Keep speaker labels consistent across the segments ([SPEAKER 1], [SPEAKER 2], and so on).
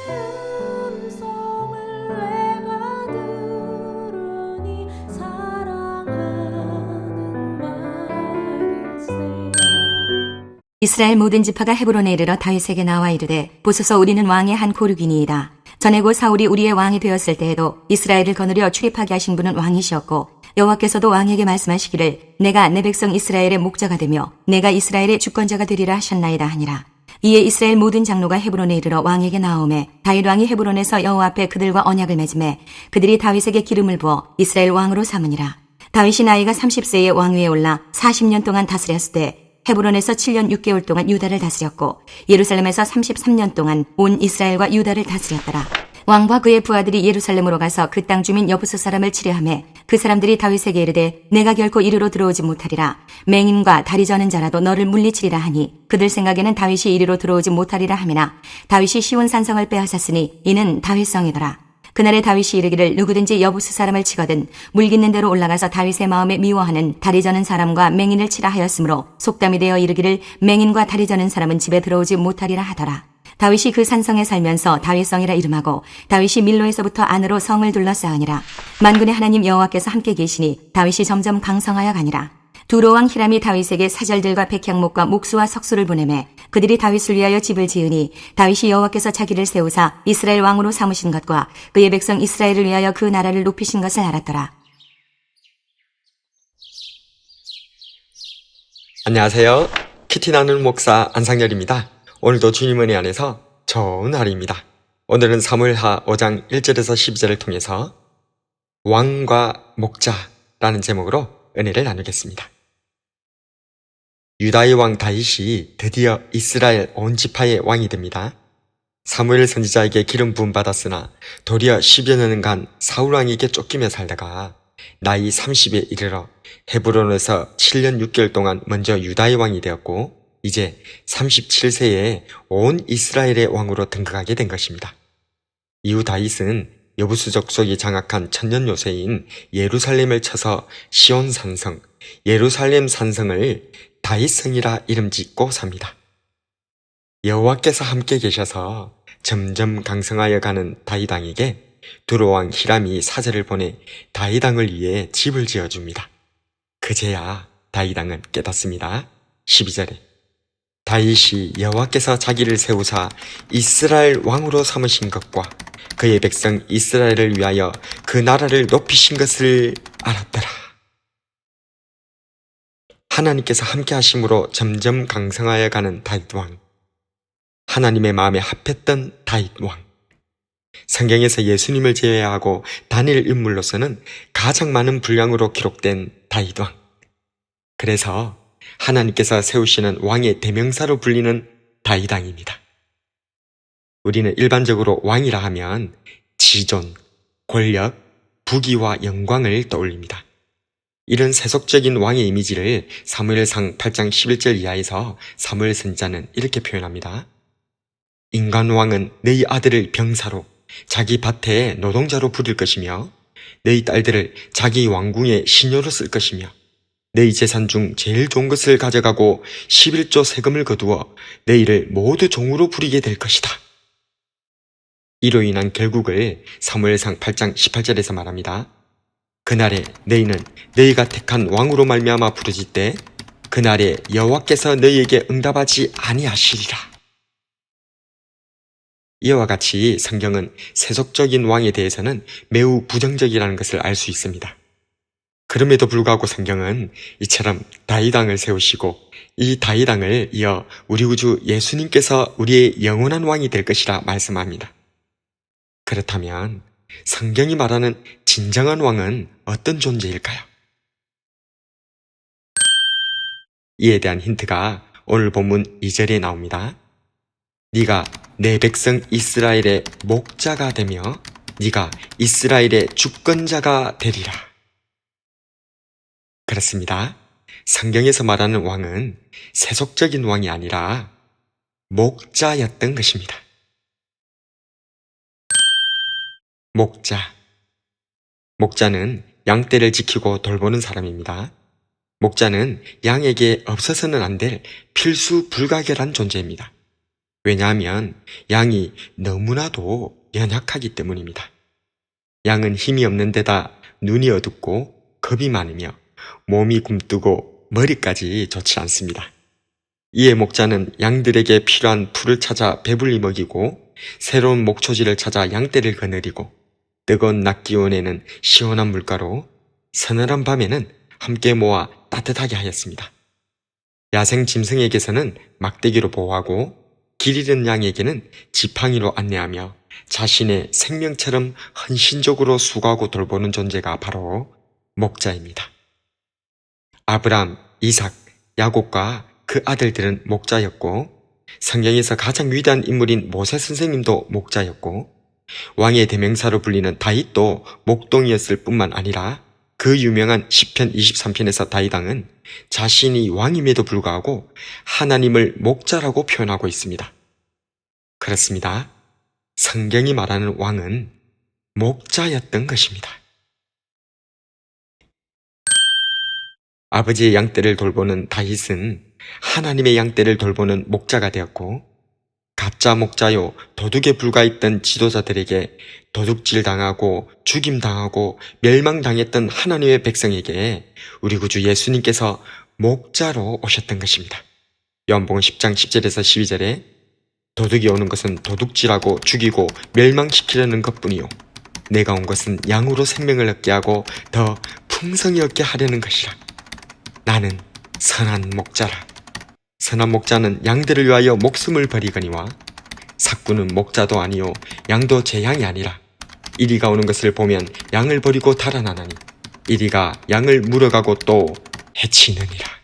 [SPEAKER 1] 음성을 내가 들으니 사랑하는 말일세.
[SPEAKER 2] 이스라엘 모든 지파가 헤브론에 이르러 다윗에게 나와 이르되 보소서 우리는 왕의 한 고륙이니이다. 전에 곧 사울이 우리의 왕이 되었을 때에도 이스라엘을 거느려 출입하게 하신 분은 왕이시었고 여호와께서도 왕에게 말씀하시기를 내가 내 백성 이스라엘의 목자가 되며 내가 이스라엘의 주권자가 되리라 하셨나이다 하니라. 이에 이스라엘 모든 장로가 헤브론에 이르러 왕에게 나오매 다윗 왕이 헤브론에서 여호와 앞에 그들과 언약을 맺음에 그들이 다윗에게 기름을 부어 이스라엘 왕으로 삼으니라. 다윗이 나이가 30세에 왕위에 올라 40년 동안 다스렸을 때 헤브론에서 7년 6개월 동안 유다를 다스렸고 예루살렘에서 33년 동안 온 이스라엘과 유다를 다스렸더라. 왕과 그의 부하들이 예루살렘으로 가서 그 땅 주민 여부스 사람을 치려하매 그 사람들이 다윗에게 이르되 내가 결코 이리로 들어오지 못하리라. 맹인과 다리 저는 자라도 너를 물리치리라 하니 그들 생각에는 다윗이 이리로 들어오지 못하리라 함이나 다윗이 시온 산성을 빼앗았으니 이는 다윗성이더라. 그날에 다윗이 이르기를 누구든지 여부스 사람을 치거든 물깃는 대로 올라가서 다윗의 마음에 미워하는 다리 저는 사람과 맹인을 치라 하였으므로 속담이 되어 이르기를 맹인과 다리 저는 사람은 집에 들어오지 못하리라 하더라. 다윗이 그 산성에 살면서 다윗성이라 이름하고 다윗이 밀로에서부터 안으로 성을 둘러싸으니라. 만군의 하나님 여호와께서 함께 계시니 다윗이 점점 강성하여 가니라. 두로 왕 히람이 다윗에게 사절들과 백향목과 목수와 석수를 보내매 그들이 다윗을 위하여 집을 지으니 다윗이 여호와께서 자기를 세우사 이스라엘 왕으로 삼으신 것과 그의 백성 이스라엘을 위하여 그 나라를 높이신 것을 알았더라.
[SPEAKER 3] 안녕하세요. 키티 나누는 목사 안상열입니다. 오늘도 주님 은혜 안에서 좋은 하루입니다. 오늘은 사무엘하 5장 1절에서 12절을 통해서 왕과 목자라는 제목으로 은혜를 나누겠습니다. 유다의 왕 다윗이 드디어 이스라엘 온 지파의 왕이 됩니다. 사무엘 선지자에게 기름 부음 받았으나 도리어 10여 년간 사울 왕에게 쫓기며 살다가 나이 30에 이르러 헤브론에서 7년 6개월 동안 먼저 유다의 왕이 되었고 이제 37세에 온 이스라엘의 왕으로 등극하게 된 것입니다. 이후 다윗은 여부수 족속이 장악한 천년 요새인 예루살렘을 쳐서 시온 산성, 예루살렘 산성을 다윗성이라 이름 짓고 삽니다. 여호와께서 함께 계셔서 점점 강성하여 가는 다윗 왕에게 두로 왕 히람이 사절을 보내 다윗 왕을 위해 집을 지어줍니다. 그제야 다윗 왕은 깨닫습니다. 12절에 다윗이 여호와께서 자기를 세우사 이스라엘 왕으로 삼으신 것과 그의 백성 이스라엘을 위하여 그 나라를 높이신 것을 알았더라. 하나님께서 함께 하심으로 점점 강성하여 가는 다윗 왕. 하나님의 마음에 합했던 다윗 왕. 성경에서 예수님을 제외하고 단일 인물로서는 가장 많은 분량으로 기록된 다윗 왕. 그래서 하나님께서 세우시는 왕의 대명사로 불리는 다윗 왕입니다. 우리는 일반적으로 왕이라 하면 지존, 권력, 부귀와 영광을 떠올립니다. 이런 세속적인 왕의 이미지를 사무엘상 8장 11절 이하에서 사무엘 선지자는 이렇게 표현합니다. 인간 왕은 너희 아들을 병사로 자기 밭에 노동자로 부릴 것이며 너희 딸들을 자기 왕궁의 시녀로 쓸 것이며 너희 재산 중 제일 좋은 것을 가져가고 11조 세금을 거두어 너희를 모두 종으로 부리게 될 것이다. 이로 인한 결국을 사무엘상 8장 18절에서 말합니다. 그날에 너희는 너희가 택한 왕으로 말미암아 부르짖되 그날에 여호와께서 너희에게 응답하지 아니하시리라. 이와 같이 성경은 세속적인 왕에 대해서는 매우 부정적이라는 것을 알 수 있습니다. 그럼에도 불구하고 성경은 이처럼 다윗 왕을 세우시고 이 다윗 왕을 이어 우리 구주 예수님께서 우리의 영원한 왕이 될 것이라 말씀합니다. 그렇다면 성경이 말하는 진정한 왕은 어떤 존재일까요? 이에 대한 힌트가 오늘 본문 2절에 나옵니다. 네가 내 백성 이스라엘의 목자가 되며 네가 이스라엘의 주권자가 되리라. 그렇습니다. 성경에서 말하는 왕은 세속적인 왕이 아니라 목자였던 것입니다. 목자는 양떼를 지키고 돌보는 사람입니다. 목자는 양에게 없어서는 안 될 필수 불가결한 존재입니다. 왜냐하면 양이 너무나도 연약하기 때문입니다. 양은 힘이 없는 데다 눈이 어둡고 겁이 많으며 몸이 굼뜨고 머리까지 좋지 않습니다. 이에 목자는 양들에게 필요한 풀을 찾아 배불리 먹이고 새로운 목초지를 찾아 양떼를 거느리고 뜨거운 낮 기온에는 시원한 물가로 서늘한 밤에는 함께 모아 따뜻하게 하였습니다. 야생 짐승에게서는 막대기로 보호하고 길 잃은 양에게는 지팡이로 안내하며 자신의 생명처럼 헌신적으로 수고하고 돌보는 존재가 바로 목자입니다. 아브람, 이삭, 야곱과 그 아들들은 목자였고 성경에서 가장 위대한 인물인 모세 선생님도 목자였고 왕의 대명사로 불리는 다윗도 목동이었을 뿐만 아니라 그 유명한 시편 23편에서 다윗 왕은 자신이 왕임에도 불구하고 하나님을 목자라고 표현하고 있습니다. 그렇습니다. 성경이 말하는 왕은 목자였던 것입니다. 아버지의 양떼를 돌보는 다윗은 하나님의 양떼를 돌보는 목자가 되었고 가짜 목자요 도둑에 불과했던 지도자들에게 도둑질당하고 죽임당하고 멸망당했던 하나님의 백성에게 우리 구주 예수님께서 목자로 오셨던 것입니다. 요한복음 10장 10절에서 12절에 도둑이 오는 것은 도둑질하고 죽이고 멸망시키려는 것뿐이요 내가 온 것은 양으로 생명을 얻게 하고 더 풍성히 얻게 하려는 것이라. 나는 선한 목자라. 선한 목자는 양들을 위하여 목숨을 버리거니와 삭구는 목자도 아니요 양도 제 양이 아니라 이리가 오는 것을 보면 양을 버리고 달아나나니 이리가 양을 물어가고 또 해치느니라.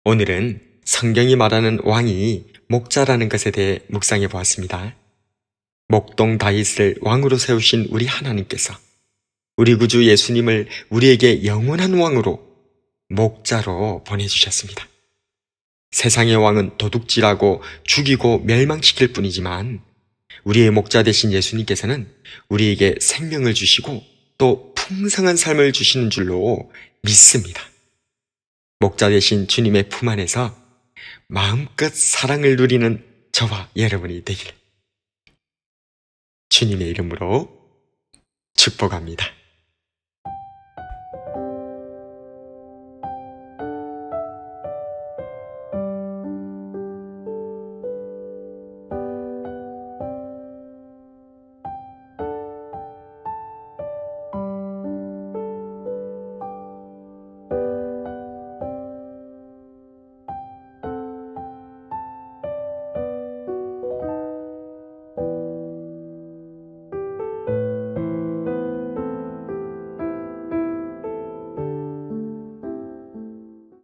[SPEAKER 3] 오늘은 성경이 말하는 왕이 목자라는 것에 대해 묵상해 보았습니다. 목동 다윗을 왕으로 세우신 우리 하나님께서 우리 구주 예수님을 우리에게 영원한 왕으로 목자로 보내주셨습니다. 세상의 왕은 도둑질하고 죽이고 멸망시킬 뿐이지만 우리의 목자 되신 예수님께서는 우리에게 생명을 주시고 또 풍성한 삶을 주시는 줄로 믿습니다. 목자 되신 주님의 품 안에서 마음껏 사랑을 누리는 저와 여러분이 되길 주님의 이름으로 축복합니다.